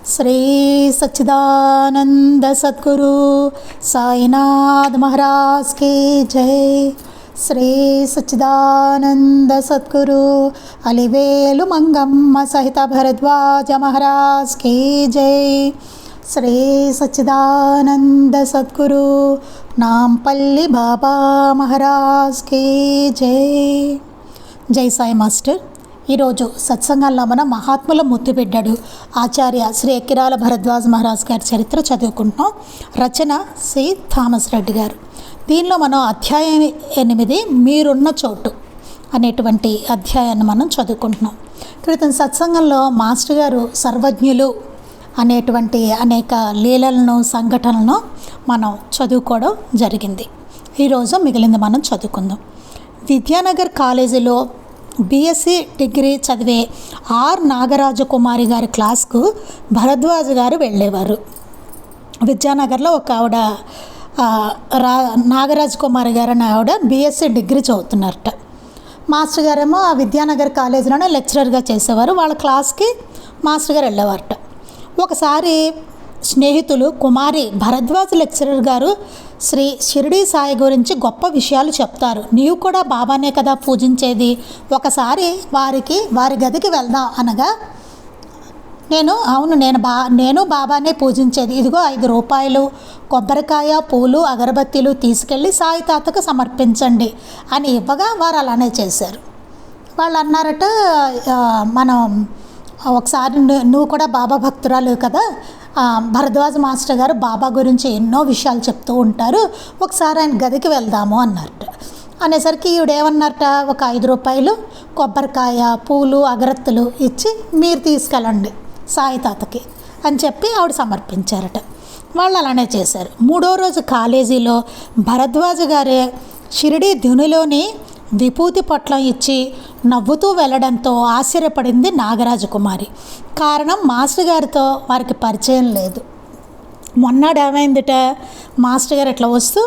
శ్రీ సచ్చిదానంద సద్గురు సాయినాథ్ మహారాజ్ की జై. శ్రీ సచ్చిదానంద సద్గురు అలివేలు మంగమ్మ సహిత భరద్వాజ మహారాజ్ की జై. శ్రీ సచ్చిదానంద సద్గురు నాంపల్లి బాబా మహారాజ్ की జై. జై సాయి మాస్టర్. ఈరోజు సత్సంగంలో మనం మహాత్ముల ముద్దుబిడ్డడు ఆచార్య శ్రీ ఎక్కిరాల భరద్వాజ్ మహారాజ్ గారి చరిత్ర చదువుకుంటున్నాం. రచన శ్రీ థామస్ రెడ్డి గారు. దీనిలో మనం అధ్యాయం 8 మీరున్న చోటు అనేటువంటి అధ్యాయాన్ని మనం చదువుకుంటున్నాం. క్రితం సత్సంగంలో మాస్టర్ గారు సర్వజ్ఞులు అనేటువంటి అనేక లీలలను సంఘటనలను మనం చదువుకోవడం జరిగింది. ఈరోజు మిగిలింది మనం చదువుకుందాం. విద్యానగర్ కాలేజీలో బీఎస్సీ డిగ్రీ చదివే ఆర్ నాగరాజకుమారి గారి క్లాస్కు భరద్వాజ్ గారు వెళ్ళేవారు. విద్యానగర్లో ఒక ఆవిడ నాగరాజకుమారి గారు అనే ఆవిడ బీఎస్సీ డిగ్రీ చదువుతున్నారట. మాస్టర్ గారేమో ఆ విద్యానగర్ కాలేజీలోనే లెక్చరర్గా చేసేవారు. వాళ్ళ క్లాస్కి మాస్టర్ గారు వెళ్ళేవారట. ఒకసారి స్నేహితులు కుమారి భరద్వాజ్ లెక్చరర్ గారు శ్రీ షిరిడీ సాయి గురించి గొప్ప విషయాలు చెప్తారు, నీవు కూడా బాబానే కదా పూజించేది, ఒకసారి వారి గదికి వెళ్దాం అనగా అవును నేను బాబానే పూజించేది, ఇదిగో 5 రూపాయలు కొబ్బరికాయ పూలు అగరబత్తీలు తీసుకెళ్ళి సాయి తాతకు సమర్పించండి అని ఇవ్వగా వారు అలానే చేశారు. వాళ్ళు అన్నారట, మనం ఒకసారి నువ్వు కూడా బాబా భక్తురాలు కదా, భరద్వాజ్ మాస్టర్ గారు బాబా గురించి ఎన్నో విషయాలు చెప్తూ ఉంటారు, ఒకసారి ఆయన గదికి వెళ్దాము అన్నారట. అనేసరికి ఈవిడేమన్నారట, ఒక 5 రూపాయలు కొబ్బరికాయ పూలు అగరత్తులు ఇచ్చి మీరు తీసుకెళ్ళండి సాయి తాతకి అని చెప్పి ఆవిడ సమర్పించారట. వాళ్ళు అలానే చేశారు. 3వ రోజు కాలేజీలో భరద్వాజ్ గారే షిరిడీ ధునిలోని విభూతి పొట్లం ఇచ్చి నవ్వుతూ వెళ్ళడంతో ఆశ్చర్యపడింది నాగరాజకుమారి. కారణం మాస్టర్ గారితో వారికి పరిచయం లేదు. మొన్నాడు ఏమైందిట, మాస్టర్ గారు ఇట్లా వస్తూ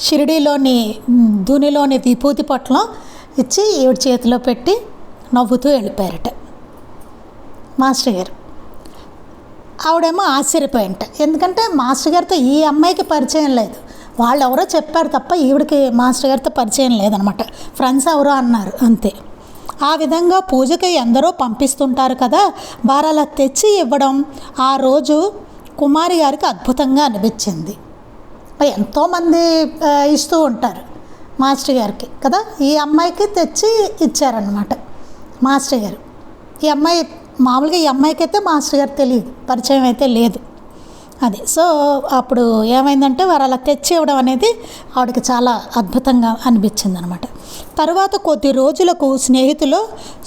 షిరిడీలోని ధునిలోని విభూతి పొట్లం ఇచ్చి ఈవిడ చేతిలో పెట్టి నవ్వుతూ వెళ్ళిపోయారట మాస్టర్ గారు. ఆవిడేమో ఆశ్చర్యపోయింట, ఎందుకంటే మాస్టర్ గారితో ఈ అమ్మాయికి పరిచయం లేదు, వాళ్ళు ఎవరో చెప్పారు తప్ప ఈవిడికి మాస్టర్ గారితో పరిచయం లేదనమాట, ఫ్రెండ్స్ ఎవరో అన్నారు అంతే. ఆ విధంగా పూజకి ఎందరో పంపిస్తుంటారు కదా, వారు అలా తెచ్చి ఇవ్వడం ఆ రోజు కుమారి గారికి అద్భుతంగా అనిపించింది. ఎంతోమంది ఇస్తూ ఉంటారు మాస్టర్ గారికి కదా, ఈ అమ్మాయికి తెచ్చి ఇచ్చారనమాట మాస్టర్ గారు. ఈ అమ్మాయికి అయితే మాస్టర్ గారు తెలియదు, పరిచయం అయితే లేదు. అది సో అప్పుడు ఏమైందంటే వారు అలా తెచ్చి ఇవ్వడం అనేది ఆవిడకి చాలా అద్భుతంగా అనిపించింది అనమాట. తర్వాత కొద్ది రోజులకు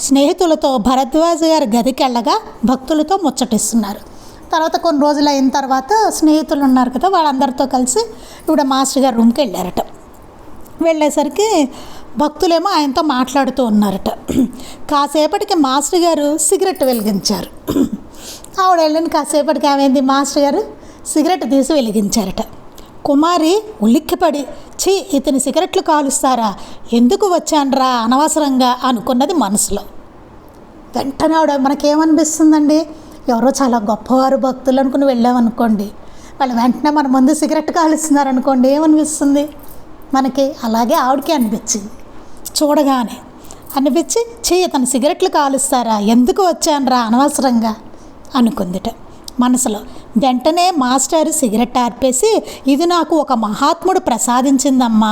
స్నేహితులతో భరద్వాజ్ గారి గదికి వెళ్ళగా భక్తులతో ముచ్చటిస్తున్నారు. తర్వాత కొన్ని రోజులు అయిన తర్వాత స్నేహితులు ఉన్నారు కదా, వాళ్ళందరితో కలిసి ఇప్పుడు మాస్టర్ గారి రూమ్కి వెళ్ళారట. వెళ్ళేసరికి భక్తులేమో ఆయనతో మాట్లాడుతూ ఉన్నారట. కాసేపటికి మాస్టర్ గారు సిగరెట్ వెలిగించారు. ఆవిడ వెళ్ళిన కాసేపటికి ఏమైంది, మాస్టర్ గారు సిగరెట్ తీసి వెలిగించారట. కుమారి ఉలిక్కిపడి, ఛీ ఇతని సిగరెట్లు కాలుస్తారా, ఎందుకు వచ్చానరా అనవసరంగా అనుకున్నది మనసులో. వెంటనే ఆవిడ మనకేమనిపిస్తుందండి, ఎవరో చాలా గొప్పవారు భక్తులు అనుకుని వెళ్ళామనుకోండి, వాళ్ళు వెంటనే మన ముందు సిగరెట్ కాలుస్తున్నారు అనుకోండి, ఏమనిపిస్తుంది మనకి? అలాగే ఆవిడకి అనిపించింది, చూడగానే అనిపించి ఛీ ఇతను సిగరెట్లు కాలుస్తారా, ఎందుకు వచ్చానరా అనవసరంగా అనుకుందిట మనసులో. వెంటనే మాస్టర్ సిగరెట్ ఆర్పేసి, ఇది నాకు ఒక మహాత్ముడు ప్రసాదించిందమ్మా,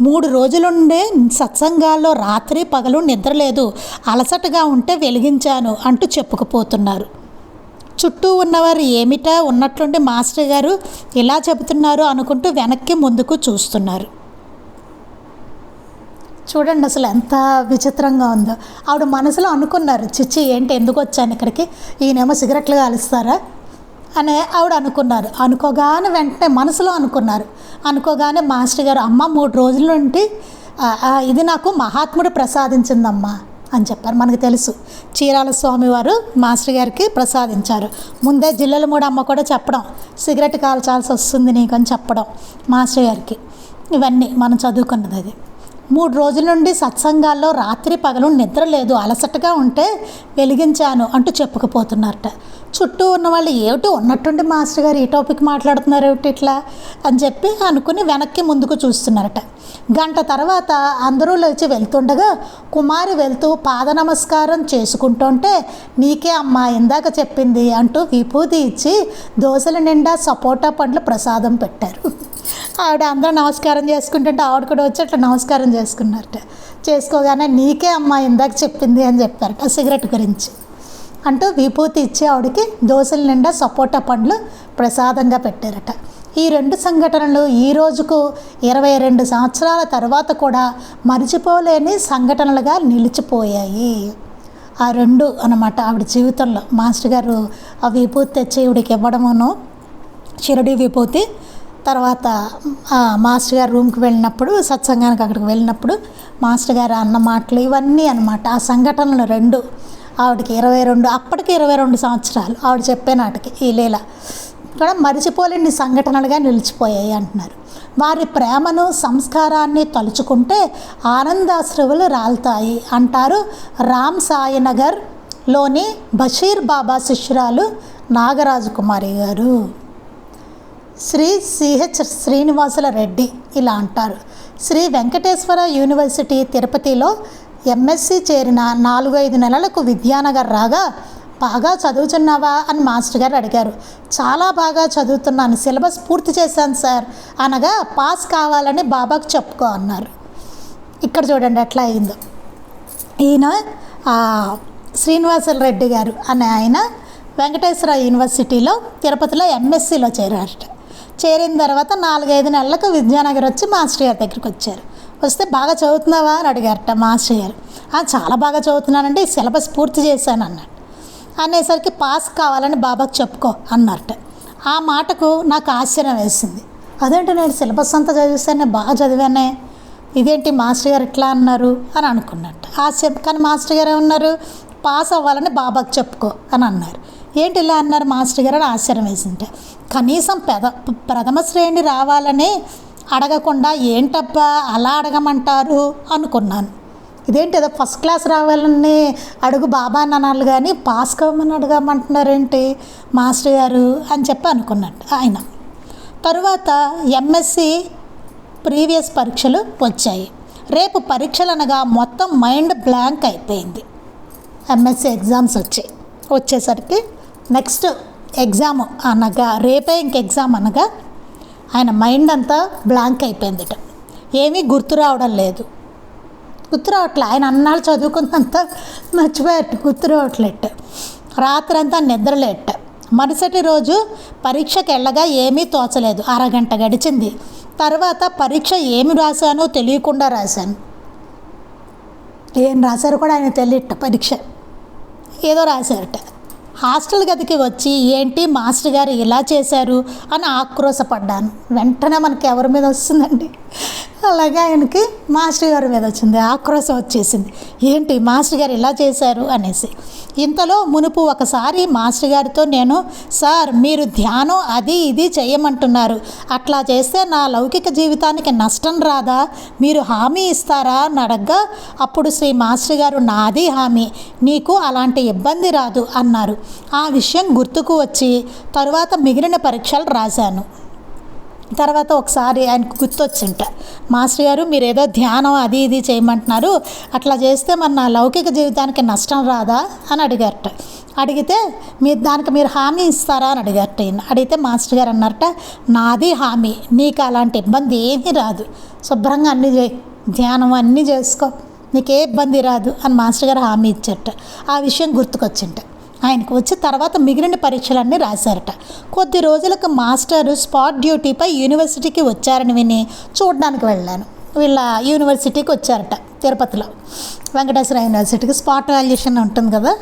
3 రోజులుండే సత్సంగాల్లో రాత్రి పగలు నిద్రలేదు, అలసటగా ఉంటే వెలిగించాను అంటూ చెప్పుకుపోతున్నారు. చుట్టూ ఉన్నవారు ఏమిటా ఉన్నట్లుండి మాస్టర్ గారు ఇలా చెబుతున్నారు అనుకుంటూ వెనక్కి ముందుకు చూస్తున్నారు. చూడండి అసలు ఎంత విచిత్రంగా ఉందో. ఆవిడ మనసులో అనుకున్నారు, చిచ్చి ఏంటి ఎందుకు వచ్చాను ఇక్కడికి, ఈయనేమో సిగరెట్లు కాలుస్తారా అని ఆవిడ అనుకున్నారు. అనుకోగానే వెంటనే మనసులో అనుకోగానే మాస్టర్ గారు, అమ్మ 3 రోజుల నుండి ఇది నాకు మహాత్ముడు ప్రసాదించిందమ్మా అని చెప్పారు. మనకు తెలుసు చీరాల స్వామి వారు మాస్టర్ గారికి ప్రసాదించారు. ముందే జిల్లల మూడమ్మ కూడా చెప్పడం, సిగరెట్ కాల్చాల్సి వస్తుంది నీకు అని చెప్పడం మాస్టర్ గారికి. ఇవన్నీ మనం చదువుకున్నది. అది 3 రోజుల నుండి సత్సంగాల్లో రాత్రి పగలు నిద్ర లేదు, అలసటగా ఉంటే వెలిగించాను అంటూ చెప్పుకుపోతున్నారట. చుట్టూ ఉన్న వాళ్ళు ఏమిటి ఉన్నట్టుండి మాస్టర్ గారు ఈ టాపిక్ మాట్లాడుతున్నారు ఏమిటి ఇట్లా అని చెప్పి అనుకుని వెనక్కి ముందుకు చూస్తున్నారట. గంట తర్వాత అందరూ లేచి వెళ్తుండగా కుమారి వెళ్తూ పాద నమస్కారం చేసుకుంటుంటే, నీకే అమ్మా ఇందాక చెప్పింది అంటూ విభూతి ఇచ్చి దోశల నిండా సపోటా పండ్లు ప్రసాదం పెట్టారు. ఆవిడ అందరూ నమస్కారం చేసుకుంటుంటే ఆవిడ కూడా వచ్చి అట్లా నమస్కారం చేసుకున్నారట. చేసుకోగానే నీకే అమ్మ ఇందాక చెప్పింది అని చెప్పారట సిగరెట్ గురించి అంటూ విభూతి ఇచ్చి ఆవిడకి దోశల నిండా సపోటా పండ్లు ప్రసాదంగా పెట్టారట. ఈ 2 సంఘటనలు ఈ రోజుకు 22 సంవత్సరాల తర్వాత కూడా మరిచిపోలేని సంఘటనలుగా నిలిచిపోయాయి. ఆ 2 అన్నమాట ఆవిడ జీవితంలో. మాస్టర్ గారు ఆ విభూతి తెచ్చి ఈవిడికి ఇవ్వడమును, షిరిడి విభూతి, తర్వాత మాస్టర్ గారు రూమ్కి వెళ్ళినప్పుడు, సత్సంగానికి అక్కడికి వెళ్ళినప్పుడు మాస్టర్ గారు అన్న మాటలు ఇవన్నీ అనమాట. ఆ సంఘటనలు 2 ఆవిడకి 22, అప్పటికి 22 సంవత్సరాలు ఆవిడ చెప్పే నాటికి ఈ లీల కూడా మరిచిపోలేని సంఘటనలుగా నిలిచిపోయాయి అంటున్నారు. వారి ప్రేమను సంస్కారాన్ని తలుచుకుంటే ఆనందాశ్రువులు రాలుతాయి అంటారు రామ్ సాయినగర్లోని బషీర్ బాబా శిష్యురాలు నాగరాజు కుమారి గారు. శ్రీ సిహెచ్ శ్రీనివాసుల రెడ్డి ఇలా అంటారు. శ్రీ వెంకటేశ్వర యూనివర్సిటీ తిరుపతిలో ఎంఎస్సి చేరిన 4-5 నెలలకు విద్యానగర్ రాగా, బాగా చదువుతున్నావా అని మాస్టర్ గారు అడిగారు. చాలా బాగా చదువుతున్నాను, సిలబస్ పూర్తి చేశాను సార్ అనగా, పాస్ కావాలని బాబాకు చెప్పుకో అన్నారు. ఇక్కడ చూడండి ఎట్లా అయిందో. ఈయన శ్రీనివాసుల రెడ్డి గారు అనే ఆయన వెంకటేశ్వర యూనివర్సిటీలో తిరుపతిలో ఎంఎస్సిలో చేరారట. చేరిన తర్వాత 4-5 నెలలకు విద్యానగర్ వచ్చి మాస్టర్ గారి దగ్గరికి వచ్చారు. వస్తే బాగా చదువుతున్నావా అని అడిగారట మాస్టర్ గారు. చాలా బాగా చదువుతున్నానండి, సిలబస్ పూర్తి చేశాను అన్నాడు. అనేసరికి పాస్ కావాలని బాబాకు చెప్పుకో అన్నారట. ఆ మాటకు నాకు ఆశ్చర్యం వేసింది. అదేంటి నేను సిలబస్ అంతా చదివిస్తాను, బాగా చదివానే, ఇదేంటి మాస్టర్ గారు ఇట్లా అన్నారు అని అనుకున్నట్టు ఆశ్చర్యం. కానీ మాస్టర్ గారు ఏమన్నారు, పాస్ అవ్వాలని బాబాకు చెప్పుకో అని అన్నారు. ఏంటి ఇలా అన్నారు మాస్టర్ గారు అని ఆశ్చర్యం వేసింటే, కనీసం ప్రథమ శ్రేణి రావాలని అడగకుండా ఏంటబ్బా అలా అడగమంటారు అనుకున్నాను. ఇదేంటి ఏదో ఫస్ట్ క్లాస్ రావాలని అడుగు బాబా అనాలి కానీ పాస్ కావమని అడగమంటున్నారేంటి మాస్టర్ గారు అని చెప్పి అనుకున్నట్టు ఆయన. తరువాత ఎంఎస్సి ప్రీవియస్ పరీక్షలు వచ్చాయి. రేపు పరీక్షలు అనగా మొత్తం మైండ్ బ్లాంక్ అయిపోయింది. ఎంఎస్సి ఎగ్జామ్స్ వచ్చేసరికి నెక్స్ట్ ఎగ్జామ్ అనగా రేపే ఇంక ఎగ్జామ్ అనగా ఆయన మైండ్ అంతా బ్లాంక్ అయిపోయిందిట. ఏమీ గుర్తు రావట్లే. ఆయన అన్నాళ్ళు చదువుకున్నంత మర్చిపోయారు, గుర్తు రావట్లేట. రాత్రంతా నిద్రలేట. మరుసటి రోజు పరీక్షకి వెళ్ళగా ఏమీ తోచలేదు. అరగంట గడిచింది. తర్వాత పరీక్ష ఏమి రాశానో తెలియకుండా రాశాను. ఏం రాశారు కూడా ఆయన తెలియట. పరీక్ష ఏదో రాశారట. హాస్టల్ గదికి వచ్చి ఏంటి మాస్టర్ గారు ఇలా చేశారు అని ఆక్రోశపడ్డాను. వెంటనే మనకి ఎవరి మీద వస్తుందండి, అలాగే ఆయనకి మాస్టర్ గారి మీద వచ్చింది, ఆక్రోశం వచ్చేసింది. ఏంటి మాస్టర్ గారు ఇలా చేశారు అనేసి. ఇంతలో మునుపు ఒకసారి మాస్టర్ గారితో నేను, సార్ మీరు ధ్యానం అది ఇది చేయమంటున్నారు, అట్లా చేస్తే నా లౌకిక జీవితానికి నష్టం రాదా, మీరు హామీ ఇస్తారా అని అడగ్గా, అప్పుడు శ్రీ మాస్టర్ గారు నాది హామీ, నీకు అలాంటి ఇబ్బంది రాదు అన్నారు. ఆ విషయం గుర్తుకు వచ్చి తరువాత మిగిలిన పరీక్షలు రాశాను. తర్వాత ఒకసారి ఆయనకు గుర్తొచ్చింట, మాస్టర్ గారు మీరు ఏదో ధ్యానం అది ఇది చేయమంటున్నారు, అట్లా చేస్తే మన నా లౌకిక జీవితానికి నష్టం రాదా అని అడిగారట. అడిగితే దానికి మీరు హామీ ఇస్తారా అని అడిగారట. అడిగితే మాస్టర్ గారు అన్నారట, నాది హామీ, నీకు అలాంటి ఇబ్బంది ఏమీ రాదు, శుభ్రంగా అన్నీ చేయి, ధ్యానం అన్నీ చేసుకో, నీకే ఇబ్బంది రాదు అని మాస్టర్ గారు హామీ ఇచ్చారట. ఆ విషయం గుర్తుకొచ్చింట. ఆయనకు వచ్చి తర్వాత మిగిలిన పరీక్షలన్నీ రాశారట. కొద్ది రోజులకు మాస్టరు స్పాట్ డ్యూటీపై యూనివర్సిటీకి వచ్చారని విని చూడడానికి వెళ్ళాను. వీళ్ళ యూనివర్సిటీకి వచ్చారట, తిరుపతిలో వెంకటేశ్వర యూనివర్సిటీకి స్పాట్ వాల్యుయేషన్ ఉంటుంది కదా,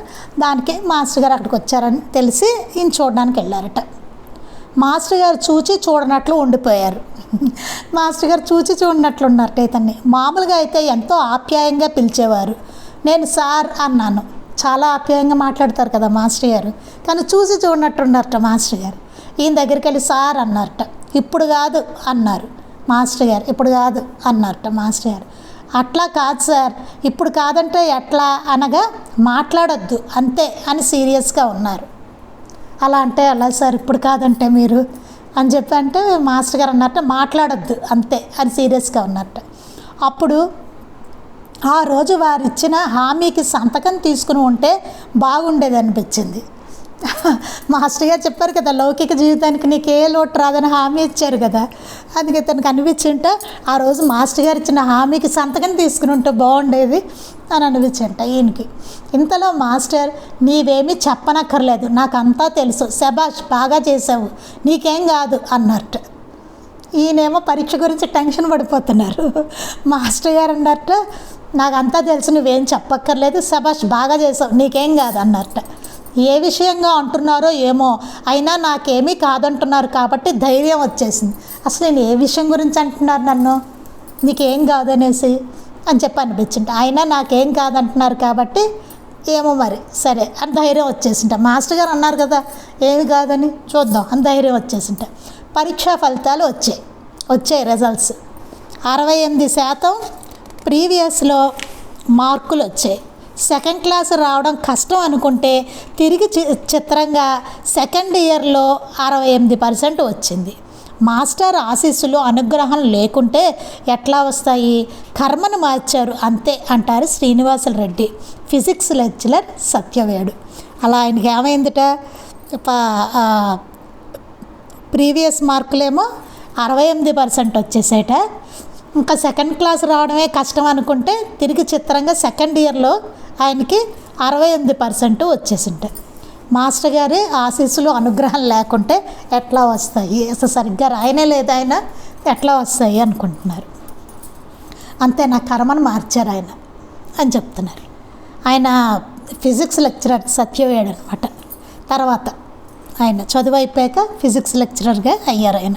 దానికి మాస్టర్ గారు అక్కడికి వచ్చారని తెలిసి ఈయన చూడడానికి వెళ్ళారట. మాస్టర్ గారు చూచి చూడనట్లు ఉండిపోయారు. మాస్టర్ గారు చూచి చూడనట్లు ఉన్నారట ఇతన్ని. మామూలుగా అయితే ఎంతో ఆప్యాయంగా పిలిచేవారు. నేను సార్ అన్నాను. చాలా ఆప్యాయంగా మాట్లాడతారు కదా మాస్టర్ గారు, కానీ చూసి చూడనట్టున్నారట మాస్టర్ గారు. ఈయన దగ్గరికి వెళ్ళి సార్ అన్నారట. ఇప్పుడు కాదు అన్నారు మాస్టర్ గారు, ఇప్పుడు కాదు అన్నారట మాస్టర్ గారు. అట్లా కాదు సార్, ఇప్పుడు కాదంటే ఎట్లా అనగా మాట్లాడొద్దు అంతే అని సీరియస్గా ఉన్నారు. అలా అంటే ఎలా సార్, ఇప్పుడు కాదంటే మీరు అని చెప్పి అంటే మాస్టర్ గారు అన్నట్టు మాట్లాడొద్దు అంతే అని సీరియస్గా ఉన్నట్ట. అప్పుడు ఆ రోజు వారు ఇచ్చిన హామీకి సంతకం తీసుకుని ఉంటే బాగుండేది అనిపించింది. మాస్టర్ గారు చెప్పారు కదా, లౌకిక జీవితానికి నీకు ఏ లోటు రాదని హామీ ఇచ్చారు కదా, అందుకే తనకు అనిపించింట ఆ రోజు మాస్టర్ గారు ఇచ్చిన హామీకి సంతకం తీసుకుని ఉంటే బాగుండేది అని అనిపించింట ఈయనకి. ఇంతలో మాస్టర్, నీవేమీ చెప్పనక్కర్లేదు, నాకు అంతా తెలుసు, శబాష్ బాగా చేసావు, నీకేం కాదు అన్నట్టు. ఈయనేమో పరీక్ష గురించి టెన్షన్ పడిపోతున్నారు. మాస్టర్ గారు అన్నట్టు, నాకు అంతా తెలుసు, నువ్వేం చెప్పక్కర్లేదు, శబాష్ బాగా చేసావు, నీకేం కాదు అన్నట్టు. ఏ విషయంగా అంటున్నారో ఏమో, అయినా నాకేమీ కాదంటున్నారు కాబట్టి ధైర్యం వచ్చేసింది. అసలు నేను ఏ విషయం గురించి అంటున్నారు నన్ను, నీకేం కాదనేసి అని చెప్పి అనిపించింది. అయినా నాకేం కాదంటున్నారు కాబట్టి ఏమో మరి సరే అని ధైర్యం వచ్చేసింట. మాస్టర్ గారు అన్నారు కదా ఏమి కాదని, చూద్దాం అని ధైర్యం వచ్చేసింట. పరీక్షా ఫలితాలు వచ్చాయి రిజల్ట్స్. 68% ప్రీవియస్లో మార్కులు వచ్చాయి. సెకండ్ క్లాస్ రావడం కష్టం అనుకుంటే తిరిగి చిత్రంగా సెకండ్ ఇయర్లో 68% వచ్చింది. మాస్టర్ ఆశీస్సులు అనుగ్రహం లేకుంటే ఎట్లా వస్తాయి, కర్మను మార్చారు అంతే అంటారు శ్రీనివాసులు రెడ్డి, ఫిజిక్స్ లెక్చరర్ సత్యవేడు. అలా ఆయనకి ఏమైందిట, ప్రీవియస్ మార్కులేమో 68% వచ్చేసాట. ఇంకా సెకండ్ క్లాస్ రావడమే కష్టం అనుకుంటే తిరిగి చిత్రంగా సెకండ్ ఇయర్లో ఆయనకి 68% వచ్చేసింటాయి. మాస్టర్ గారి ఆశీస్సులు అనుగ్రహం లేకుంటే ఎట్లా వస్తాయి, అసలు సరిగ్గా రాయనే లేదు ఆయన, ఎట్లా వస్తాయి అనుకుంటున్నారు. అంతే, నా కర్మను మార్చారు ఆయన అని చెప్తున్నారు. ఆయన ఫిజిక్స్ లెక్చరర్ సత్యవేడు అనమాట. తర్వాత ఆయన చదువు అయిపోయాక ఫిజిక్స్ లెక్చరర్గా అయ్యారు. ఆయన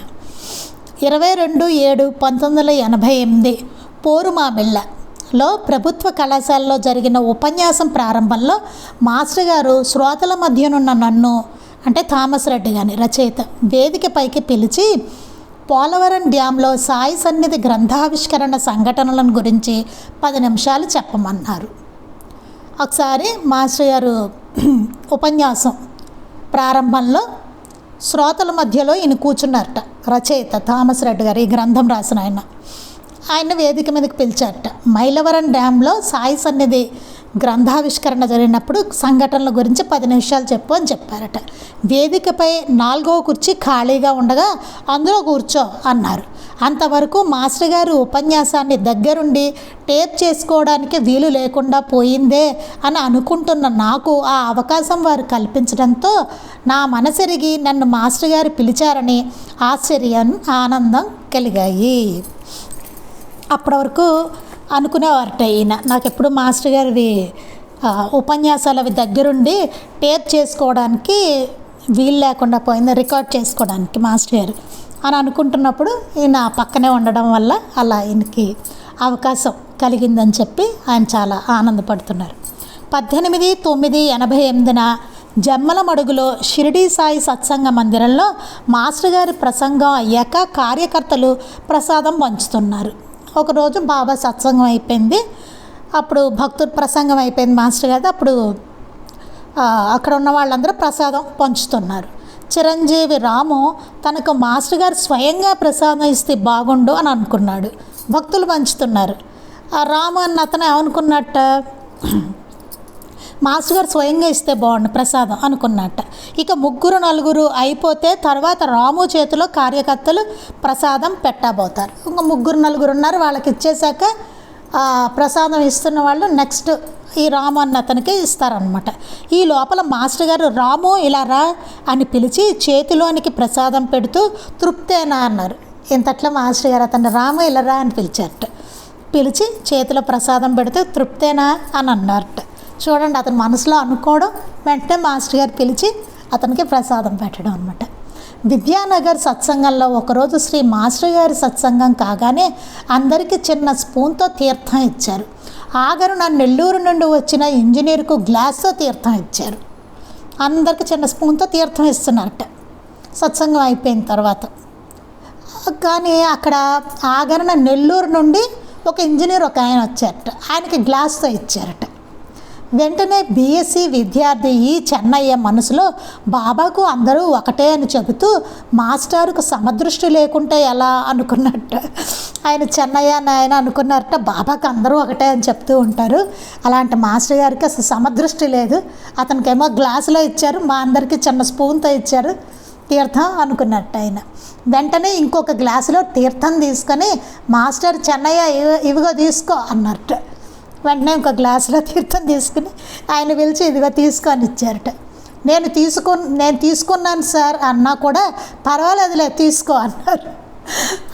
22/7/1988 పోరుమామిళ్ళలో ప్రభుత్వ కళాశాలలో జరిగిన ఉపన్యాసం ప్రారంభంలో మాస్టర్ గారు శ్రోతల మధ్యనున్న నన్ను, అంటే థామస్ రెడ్డి గారిని రచయిత, వేదిక పైకి పిలిచి పోలవరం డ్యాంలో సాయి సన్నిధి గ్రంథావిష్కరణ సంఘటనలను గురించి 10 నిమిషాలు చెప్పమన్నారు. ఒకసారి మాస్టర్ గారు ఉపన్యాసం ప్రారంభంలో శ్రోతల మధ్యలో ఈయన కూర్చున్నారట, రచయిత థామస్ రెడ్డి గారు, ఈ గ్రంథం రాసిన ఆయన వేదిక మీదకి పిలిచారట. మైలవరం డ్యాంలో సాయి సన్నిధి గ్రంథావిష్కరణ జరిగినప్పుడు సంఘటనల గురించి 10 నిమిషాలు చెప్పు అని చెప్పారట. వేదికపై 4వ కుర్చీ ఖాళీగా ఉండగా అందులో కూర్చో అన్నారు. అంతవరకు మాస్టర్ గారు ఉపన్యాసాన్ని దగ్గరుండి టేప్ చేసుకోవడానికి వీలు లేకుండా పోయిందే అని అనుకుంటున్న నాకు ఆ అవకాశం వారు కల్పించడంతో నా మనసెరిగి నన్ను మాస్టర్ గారు పిలిచారని ఆశ్చర్యం, ఆనందం కలిగాయి. అప్పటి వరకు అనుకునేవారట ఈయన, నాకు ఎప్పుడు మాస్టర్ గారివి ఉపన్యాసాలు అవి దగ్గరుండి టేప్ చేసుకోవడానికి వీలు లేకుండా పోయింది, రికార్డ్ చేసుకోవడానికి మాస్టర్ గారు అని అనుకుంటున్నప్పుడు ఈయన పక్కనే ఉండడం వల్ల అలా ఈయనకి అవకాశం కలిగిందని చెప్పి ఆయన చాలా ఆనందపడుతున్నారు. 18/9/88 జమ్మలమడుగులో షిరిడీ సాయి సత్సంగ మందిరంలో మాస్టర్ గారి ప్రసంగం అయ్యాక కార్యకర్తలు ప్రసాదం పంచుతున్నారు. ఒకరోజు బాబా సత్సంగం అయిపోయింది, అప్పుడు భక్తుల ప్రసంగం అయిపోయింది మాస్టర్ గారు, అప్పుడు అక్కడ ఉన్న వాళ్ళందరూ ప్రసాదం పంచుతున్నారు. చిరంజీవి రాము తనకు మాస్టర్ గారు స్వయంగా ప్రసాదం ఇస్తే బాగుండు అని అనుకున్నాడు. భక్తులు పంచుతున్నారు. ఆ రాము అన్న అతను ఏమనుకున్నట్ట, మాస్టర్ గారు స్వయంగా ఇస్తే బాగుండు ప్రసాదం అనుకున్నట్ట. ఇక 3-4 అయిపోతే తర్వాత రాము చేతిలో కార్యకర్తలు ప్రసాదం పెట్టబోతారు. ఇంకా 3-4 ఉన్నారు, వాళ్ళకి ఇచ్చేశాక ప్రసాదం ఇస్తున్న వాళ్ళు నెక్స్ట్ ఈ రాము అన్న అతనికి ఇస్తారనమాట. ఈ లోపల మాస్టర్ గారు రాము ఇలా రా అని పిలిచి చేతిలోనికి ప్రసాదం పెడుతూ తృప్తేనా అన్నారు. ఇంతట్లో మాస్టర్ గారు అతన్ని రాము ఇలా రా అని పిలిచారట. పిలిచి చేతిలో ప్రసాదం పెడితే తృప్తేనా అని అన్నారట. చూడండి, అతను మనసులో అనుకోవడం, వెంటనే మాస్టర్ గారు పిలిచి అతనికి ప్రసాదం పెట్టడం అనమాట. విద్యానగర్ సత్సంగంలో ఒకరోజు శ్రీ మాస్టర్ గారి సత్సంగం కాగానే అందరికీ చిన్న స్పూన్తో తీర్థం ఇచ్చారు. ఆఖరున నెల్లూరు నుండి వచ్చిన ఇంజనీర్కు గ్లాస్తో తీర్థం ఇచ్చారు. అందరికీ చిన్న స్పూన్తో తీర్థం ఇస్తున్నారట సత్సంగం అయిపోయిన తర్వాత. కానీ అక్కడ ఆఖరున నెల్లూరు నుండి ఒక ఇంజనీర్ ఒక ఆయన వచ్చారట, ఆయనకి గ్లాస్తో ఇచ్చారట. వెంటనే బీఎస్సీ విద్యార్థి ఈ చెన్నయ్య మనసులో బాబాకు అందరూ ఒకటే అని చెబుతూ మాస్టర్కు సమదృష్టి లేకుంటే ఎలా అనుకున్నట్ట. ఆయన చెన్నయ్య అని ఆయన అనుకున్నారట, బాబాకు అందరూ ఒకటే అని చెప్తూ ఉంటారు, అలాంటి మాస్టర్ గారికి అసలు సమదృష్టి లేదు, అతనికేమో గ్లాసులో ఇచ్చారు, మా అందరికీ చిన్న స్పూన్తో ఇచ్చారు తీర్థం అనుకున్నట్టు ఆయన. వెంటనే ఇంకొక గ్లాసులో తీర్థం తీసుకొని మాస్టర్ చెన్నయ్య ఇవిగో తీసుకో అన్నట్ట. వెంటనే ఇంకో గ్లాసులో తీర్థం తీసుకుని ఆయన పిలిచి ఇదిగో తీసుకొని ఇచ్చారట. నేను తీసుకున్నాను సార్ అన్నా కూడా పర్వాలేదులే తీసుకో అన్నారు.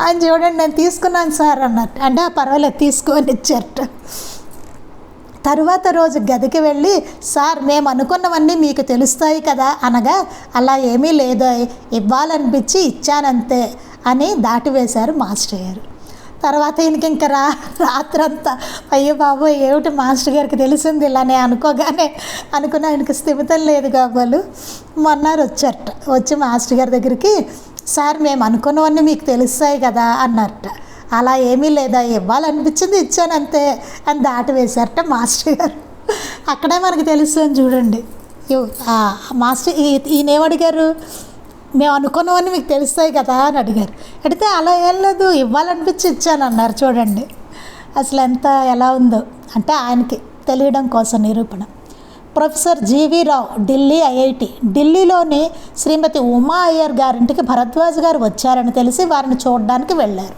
ఆయన చూడండి, నేను తీసుకున్నాను సార్ అన్నట్టు, అంటే పర్వాలేదు తీసుకొని ఇచ్చారట. తరువాత రోజు గదికి వెళ్ళి, సార్ మేము అనుకున్నవన్నీ మీకు తెలుస్తాయి కదా అనగా, అలా ఏమీ లేదో ఇవ్వాలనిపించి ఇచ్చానంతే అని దాటివేశారు మాస్టర్ గారు. తర్వాత ఈయనకి ఇంకా రాత్రంతా అయ్యో బాబు ఏమిటి మాస్టర్ గారికి తెలిసింది ఇలానే అనుకుని ఆయనకి స్థిమితం లేదు కాబోలు మొన్నారు వచ్చారట. వచ్చి మాస్టర్ గారి దగ్గరికి, సార్ మేము అనుకున్నవన్నీ మీకు తెలుస్తాయి కదా అన్నారట. అలా ఏమీ లేదా, ఇవ్వాలనిపించింది ఇచ్చానంతే అని దాటి వేశారట మాస్టర్ గారు. అక్కడే మనకు తెలుస్తుంది చూడండి. మాస్టర్ ఈయనేమడిగారు, మేము అనుకున్నవన్నీ మీకు తెలుస్తాయి కదా అని అడిగారు. అడిగితే అలా ఏం లేదు, ఇవ్వాలనిపించి ఇచ్చానన్నారు. చూడండి అసలు ఎంత ఎలా ఉందో, అంటే ఆయనకి తెలియడం కోసం నిరూపణ. ప్రొఫెసర్ జీవి రావు, ఢిల్లీ ఐఐటి, ఢిల్లీలోని శ్రీమతి ఉమా అయ్యర్ గారింటికి భరద్వాజ్ గారు వచ్చారని తెలిసి వారిని చూడడానికి వెళ్ళారు.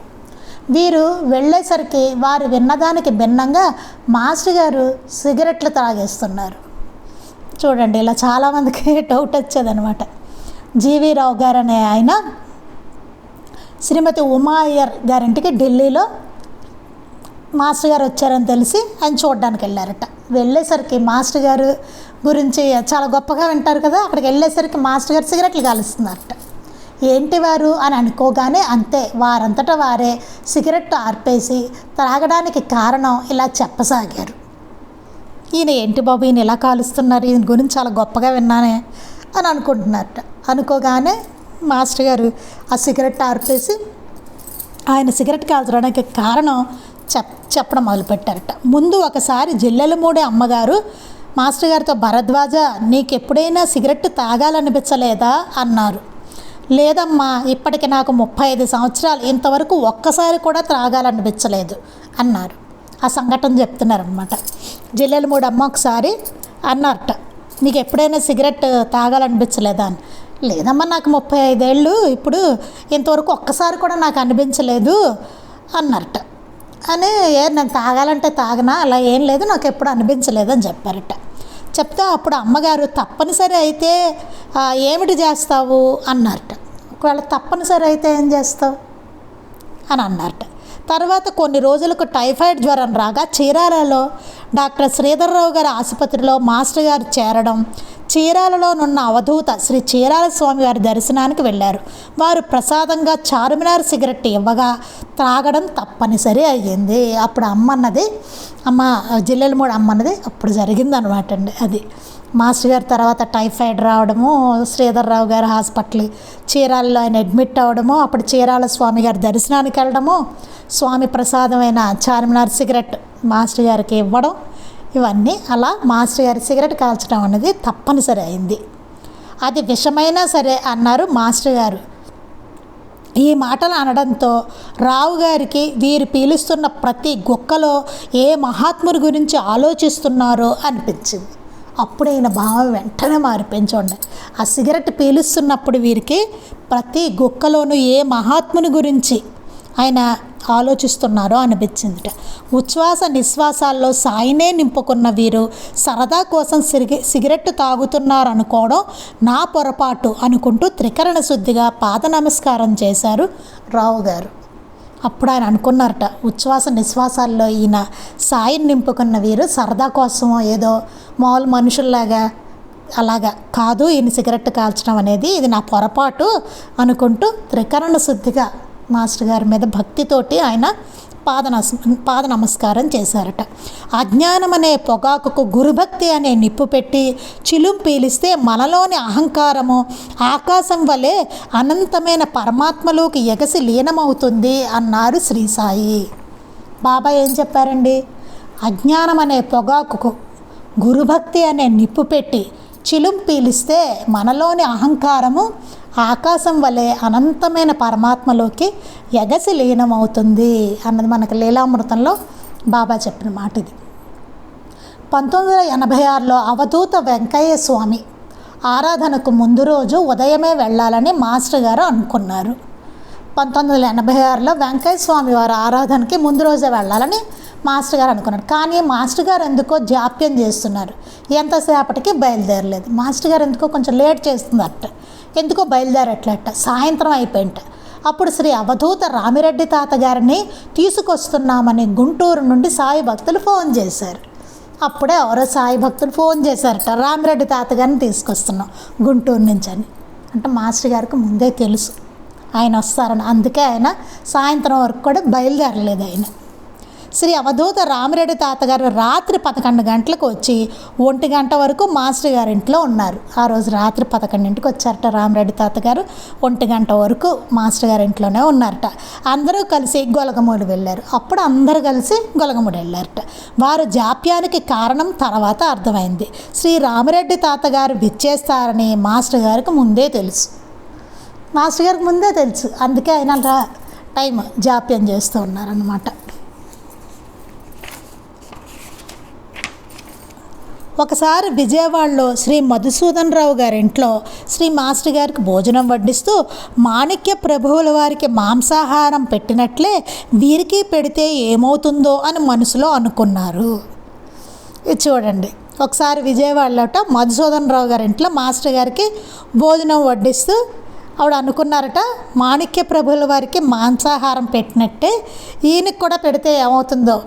వీరు వెళ్ళేసరికి వారు విన్నదానికి భిన్నంగా మాస్టర్ గారు సిగరెట్లు తాగేస్తున్నారు. చూడండి, ఇలా చాలామందికి డౌట్ వచ్చేదనమాట. జీవి రావు గారు అనే ఆయన శ్రీమతి ఉమా అయ్యర్ గారింటికి ఢిల్లీలో మాస్టర్ గారు వచ్చారని తెలిసి ఆయన చూడడానికి వెళ్ళారట. వెళ్ళేసరికి మాస్టర్ గారు గురించి చాలా గొప్పగా వింటారు కదా, అక్కడికి వెళ్ళేసరికి మాస్టర్ గారు సిగరెట్లు కాలుస్తున్నారట. ఏంటి వారు అని అనుకోగానే అంతే వారంతటా వారే సిగరెట్ ఆర్పేసి త్రాగడానికి కారణం ఇలా చెప్పసాగారు. ఈయన ఏంటి బాబు ఈయన ఇలా కాలుస్తున్నారు, ఈయన గురించి చాలా గొప్పగా విన్నానే అని అనుకుంటున్నారట. అనుకోగానే మాస్టర్ గారు ఆ సిగరెట్ ఆర్పేసి ఆయన సిగరెట్ కాల్చడానికి కారణం చెప్పడం మొదలుపెట్టారట. ముందు ఒకసారి జిల్లెలమూడి అమ్మగారు మాస్టర్ గారితో, భరద్వాజ నీకు ఎప్పుడైనా సిగరెట్ తాగాలనిపించలేదా అన్నారు. లేదమ్మా, ఇప్పటికి నాకు 35 సంవత్సరాలు, ఇంతవరకు ఒక్కసారి కూడా త్రాగాలనిపించలేదు అన్నారు. ఆ సంఘటన చెప్తున్నారనమాట. జిల్లెలమూడి అమ్మ ఒకసారి అన్నారట, నీకు ఎప్పుడైనా సిగరెట్ తాగాలనిపించలేదా అని. లేదమ్మా, నాకు 35 ఏళ్ళు, ఇప్పుడు ఇంతవరకు ఒక్కసారి కూడా నాకు అనిపించలేదు అన్నారట. అని నేను తాగాలంటే తాగనా, అలా ఏం లేదు, నాకు ఎప్పుడు అనిపించలేదు అని చెప్పారట. చెప్తే అప్పుడు అమ్మగారు తప్పనిసరి అయితే ఏమిటి చేస్తావు అన్నారట. ఒకవేళ తప్పనిసరి అయితే ఏం చేస్తావు అని అన్నారట. తర్వాత కొన్ని రోజులకు టైఫాయిడ్ జ్వరం రాగా చీరాలలో డాక్టర్ శ్రీధర్రావు గారి ఆసుపత్రిలో మాస్టర్ గారు చేరడం, చీరాలలో నున్న అవధూత శ్రీ చీరాల స్వామి వారి దర్శనానికి వెళ్ళారు. వారు ప్రసాదంగా చార్మినార్ సిగరెట్ ఇవ్వగా త్రాగడం తప్పనిసరి అయ్యింది. అప్పుడు అమ్మ జిల్లెలమూడి అమ్మన్నది అప్పుడు జరిగిందనమాట అండి. అది మాస్టర్ గారి తర్వాత టైఫాయిడ్ రావడము, శ్రీధర్రావు గారి హాస్పిటల్ చీరాలలో ఆయన అడ్మిట్ అవ్వడము, అప్పుడు చీరాల స్వామి గారి దర్శనానికి వెళ్ళడము, స్వామి ప్రసాదమైన చార్మినార్ సిగరెట్ మాస్టర్ గారికి ఇవ్వడం, ఇవన్నీ అలా మాస్టర్ గారి సిగరెట్ కాల్చడం అనేది తప్పనిసరి అయింది. అది విషమైనా సరే అన్నారు మాస్టర్ గారు. ఈ మాటలు అనడంతో రావు గారికి వీరు పీలుస్తున్న ప్రతి గుక్కలో ఏ మహాత్ముడి గురించి ఆలోచిస్తున్నారో అనిపించింది. అప్పుడు ఈయన భావం వెంటనే మారిపోయించండి. ఆ సిగరెట్ పీలుస్తున్నప్పుడు వీరికి ప్రతి గుక్కలోనూ ఏ మహాత్ముని గురించి ఆయన ఆలోచిస్తున్నారో అనిపించిందిట. ఉచ్ఛ్వాస నిశ్వాసాల్లో సాయినే నింపుకున్న వీరు సరదా కోసం సిగరెట్ తాగుతున్నారనుకోవడం నా పొరపాటు అనుకుంటూ త్రికరణ శుద్ధిగా పాద నమస్కారం చేశారు రావు గారు. అప్పుడు ఆయన అనుకున్నారట, ఉచ్ఛ్వాస నిశ్వాసాల్లో ఈయన సాయిని నింపుకున్న వీరు సరదా కోసమో ఏదో మామూలు మనుషుల్లాగా అలాగా కాదు, ఈయన సిగరెట్ కాల్చడం అనేది ఇది నా పొరపాటు అనుకుంటూ త్రికరణ శుద్ధిగా మాస్టర్ గారి మీద భక్తితోటి ఆయన పాద నమస్కారం చేశారట. అజ్ఞానం అనే పొగాకుకు గురుభక్తి అనే నిప్పు పెట్టి చిలుం పీలిస్తే మనలోని అహంకారము ఆకాశం వలె అనంతమైన పరమాత్మలోకి ఎగసి లీనమవుతుంది అన్నారు శ్రీ సాయి. బాబా ఏం చెప్పారండి? అజ్ఞానం అనే పొగాకుకు గురుభక్తి అనే నిప్పు పెట్టి చిలుం పీలిస్తే మనలోని అహంకారము ఆకాశం వలె అనంతమైన పరమాత్మలోకి ఎగసి లీనమవుతుంది అన్నది మనకు లీలామృతంలో బాబా చెప్పిన మాట ఇది. 1986లో అవధూత వెంకయ్య స్వామి ఆరాధనకు ముందు రోజు ఉదయమే వెళ్ళాలని మాస్టర్ గారు అనుకున్నారు. 1986లో వెంకయ్య స్వామి వారి ఆరాధనకి ముందు రోజే వెళ్ళాలని మాస్టర్ గారు అనుకున్నారు. కానీ మాస్టర్ గారు ఎందుకో జాప్యం చేస్తున్నారు. ఎంతసేపటికి బయలుదేరలేదు. మాస్టర్ గారు ఎందుకో కొంచెం లేట్ చేస్తుందట. ఎందుకో బయలుదేరట్లట. సాయంత్రం అయిపోయింట. అప్పుడు శ్రీ అవధూత రామిరెడ్డి తాత గారిని తీసుకొస్తున్నామని గుంటూరు నుండి సాయి భక్తులు ఫోన్ చేశారు. అప్పుడే ఎవరో సాయి భక్తులు ఫోన్ చేశారట, రామిరెడ్డి తాత గారిని తీసుకొస్తున్నాం గుంటూరు నుంచి అని. అంటే మాస్టర్ గారికి ముందే తెలుసు ఆయన వస్తారని. అందుకే ఆయన సాయంత్రం వరకు కూడా బయలుదేరలేదు. ఆయన శ్రీ అవధూత రామిరెడ్డి తాతగారు రాత్రి 11 గంటలకు వచ్చి 1 గంట వరకు మాస్టర్ గారి ఇంట్లో ఉన్నారు. ఆ రోజు రాత్రి 11ంటికి వచ్చారట రామిరెడ్డి తాతగారు. 1 గంట వరకు మాస్టర్ గారి ఇంట్లోనే ఉన్నారట. అందరూ కలిసి గొలగమూడి వెళ్ళారు. అప్పుడు అందరూ కలిసి గొలగమూడి వెళ్ళారట. వారు జాప్యానికి కారణం తర్వాత అర్థమైంది. శ్రీ రామిరెడ్డి తాతగారు విచ్చేస్తారని మాస్టర్ గారికి ముందే తెలుసు. మాస్టర్ గారికి ముందే తెలుసు. అందుకే ఆయన టైం జాప్యం చేస్తూ ఉన్నారన్నమాట. ఒకసారి విజయవాడలో శ్రీ మధుసూదన్ రావు గారి ఇంట్లో శ్రీ మాస్టర్ గారికి భోజనం వడ్డిస్తూ మాణిక్య ప్రభువుల వారికి మాంసాహారం పెట్టినట్లే వీరికి పెడితే ఏమవుతుందో అని మనసులో అనుకున్నారు. ఇది చూడండి, ఒకసారి విజయవాడలో మధుసూదన్ రావు గారి ఇంట్లో మాస్టర్ గారికి భోజనం వడ్డిస్తూ ఆవిడ అనుకున్నారట, మాణిక్య ప్రభువుల వారికి మాంసాహారం పెట్టినట్టే ఈయనకి కూడా పెడితే ఏమవుతుందో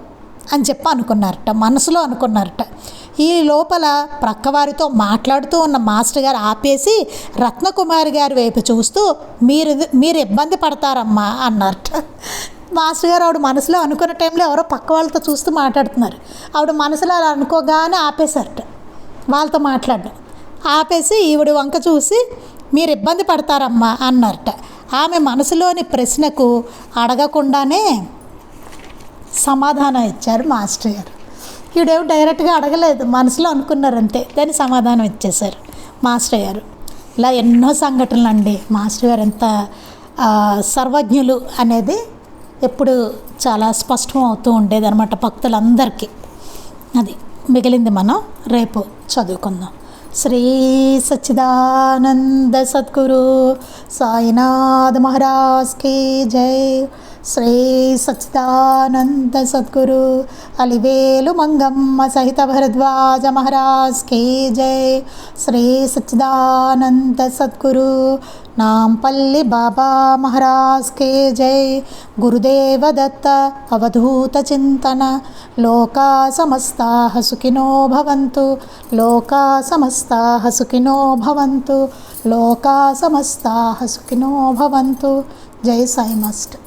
అని చెప్పి అనుకున్నారట, మనసులో అనుకున్నారట. ఈ లోపల ప్రక్కవారితో మాట్లాడుతూ ఉన్న మాస్టర్ గారు ఆపేసి రత్నకుమారి గారి వైపు చూస్తూ మీరు ఇబ్బంది పడతారమ్మా అన్నారట. మాస్టర్ గారు ఆవిడ మనసులో అనుకున్న టైంలో ఎవరో పక్క వాళ్ళతో చూస్తూ మాట్లాడుతున్నారు. ఆవిడ మనసులో అలా అనుకోగానే ఆపేశారట వాళ్ళతో మాట్లాడడం. ఆపేసి ఈవిడ వంక చూసి మీరు ఇబ్బంది పడతారమ్మా అన్నారట. ఆమె మనసులోని ప్రశ్నకు అడగకుండానే సమాధానం ఇచ్చారు మాస్టర్ గారు. ఈవిడేమో డైరెక్ట్గా అడగలేదు, మనసులో అనుకున్నారంతే, దాని సమాధానం ఇచ్చేశారు మాస్టర్ గారు. ఇలా ఎన్నో సంఘటనలు అండి. మాస్టర్ గారు ఎంత సర్వజ్ఞులు అనేది ఎప్పుడు చాలా స్పష్టం అవుతూ ఉండేది అనమాట భక్తులందరికీ. అది మిగిలింది మనం రేపు చదువుకుందాం. శ్రీ సచ్చిదానంద సద్గురు సాయినాథ్ మహారాజ్ కీ జై. శ్రీ సచ్చిదానంద సద్గురు అలివేలు మంగమ్మ సహిత భరద్వాజ మహారాజ్ కీ జై. శ్రీ సచ్చిదానంద సద్గురు నాంపల్లి బాబా మహారాజ్ కే జై. గురుదేవ దత్త అవధూత చింతన. లోకా సమస్తాః సుఖినో భవంతు. లోకా సమస్తాః సుఖినో భవంతు. లోకా సమస్తాః సుఖినో భవంతు. జై సాయి మాస్టర్.